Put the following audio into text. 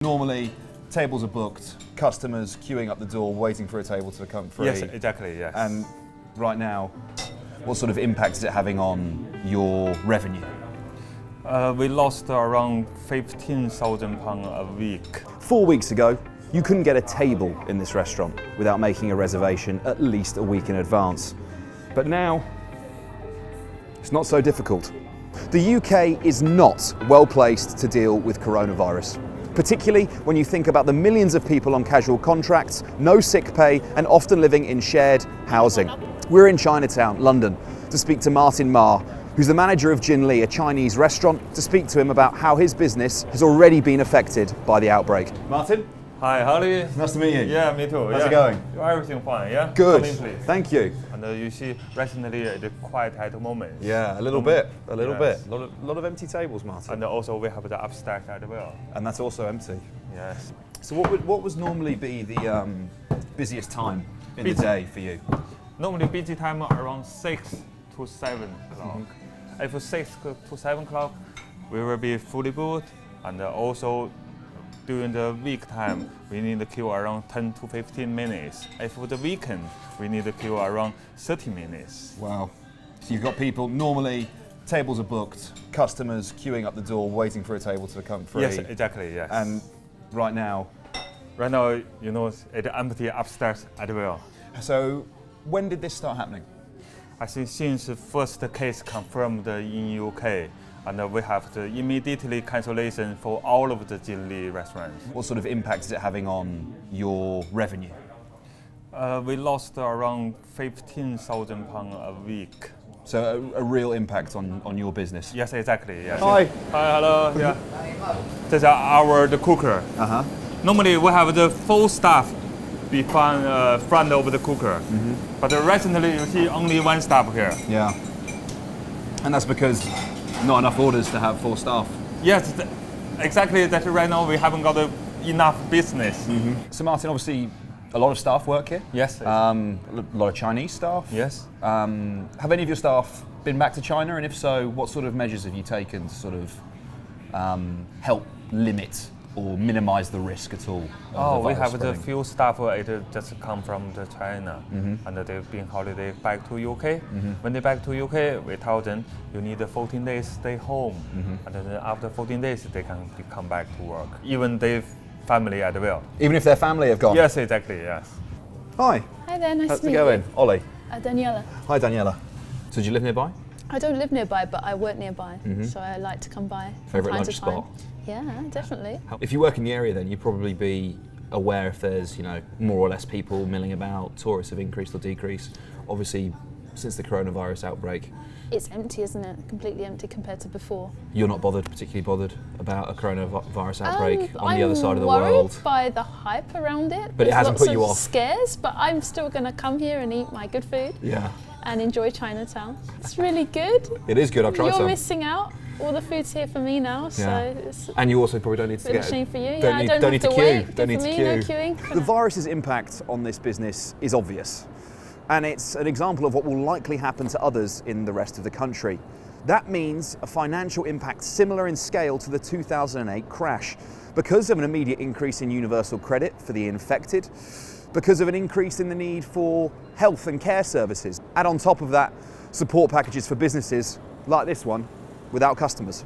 Normally, tables are booked, customers queuing up the door, waiting for a table to come free. Yes, exactly, yes. And right now, what sort of impact is it having on your revenue? We lost around £15,000 a week. 4 weeks ago, you couldn't get a table in this restaurant without making a reservation at least a week in advance. But now, it's not so difficult. The UK is not well placed to deal with coronavirus, particularly when you think about the millions of people on casual contracts, no sick pay, and often living in shared housing. We're in Chinatown, London, to speak to Martin Ma, who's the manager of Jin Lee, a Chinese restaurant, to speak to him about how his business has already been affected by the outbreak. Martin? Hi, how are you? Nice to meet you. Yeah, me too. How's it going? Everything fine, yeah? Good. Come in, please. Thank you. And you see, recently it's quite at the moment. Yeah, a little bit. A little Yes. bit. A lot of empty tables, Martin. And also we have the upstairs as well. And that's also empty. Yes. So what would normally be the busiest time in the Busy. day for you? Normally busy time around 6 to 7 o'clock. If 6 to 7 o'clock, we will be fully booked, and also during the week time, we need to queue around 10 to 15 minutes. If for the weekend, we need to queue around 30 minutes. Wow. So you've got people, normally tables are booked, customers queuing up the door, waiting for a table to come free. Yes, exactly, yes. And right now, it's empty upstairs as well. so when did this start happening? I think since the first case confirmed in UK, and we have the immediately cancellation for all of the Jin Lee restaurants. What sort of impact is it having on your revenue? We lost around £15,000 a week. So a real impact on your business? Yes, exactly. Yes. Hi. Hi, hello. Yeah. This is the cooker. Uh-huh. Normally we have the full staff be front of the cooker, but recently you see only one staff here. Yeah. And that's because not enough orders to have full staff. Yes, exactly. That right now we haven't got enough business. So Martin, obviously a lot of staff work here. Yes. A lot of Chinese staff. Yes. Have any of your staff been back to China? And if so, what sort of measures have you taken to sort of help limit or minimize the risk at all? We have the few staff just come from China, and they've been holiday back to UK. When they back to UK, we tell them you need 14 days stay home, and then after 14 days they can come back to work. Even their family as well. Even if their family have gone? Yes, exactly. Yes. Hi. Hi there, nice How's to it meet going? you. Ollie. Daniela. Hi, Daniela. So do you live nearby? I don't live nearby, but I work nearby, so I like to come by. Favourite from time lunch to time. spot? Yeah, definitely. If you work in the area, then you'd probably be aware if there's, more or less people milling about, tourists have increased or decreased. Obviously, since the coronavirus outbreak, It's empty, isn't it? Completely empty compared to before. you're not particularly bothered about a coronavirus outbreak on the I'm other side of the worried world. by the hype around it. But it There's hasn't lots put you of off. Scares, but I'm still going to come here and eat my good food Yeah, and enjoy Chinatown. It's really good. it is good. I've tried You're some. missing out. All the food's here for me now, so it's And you also probably don't need a to bit of get a shame for you. Don't I need, don't don't have need to to queue. wait. Don't Good need for to me, queue. no queuing. The virus's impact on this business is obvious, and it's an example of what will likely happen to others in the rest of the country. That means a financial impact similar in scale to the 2008 crash, because of an immediate increase in universal credit for the infected, because of an increase in the need for health and care services, and on top of that, support packages for businesses like this one without customers.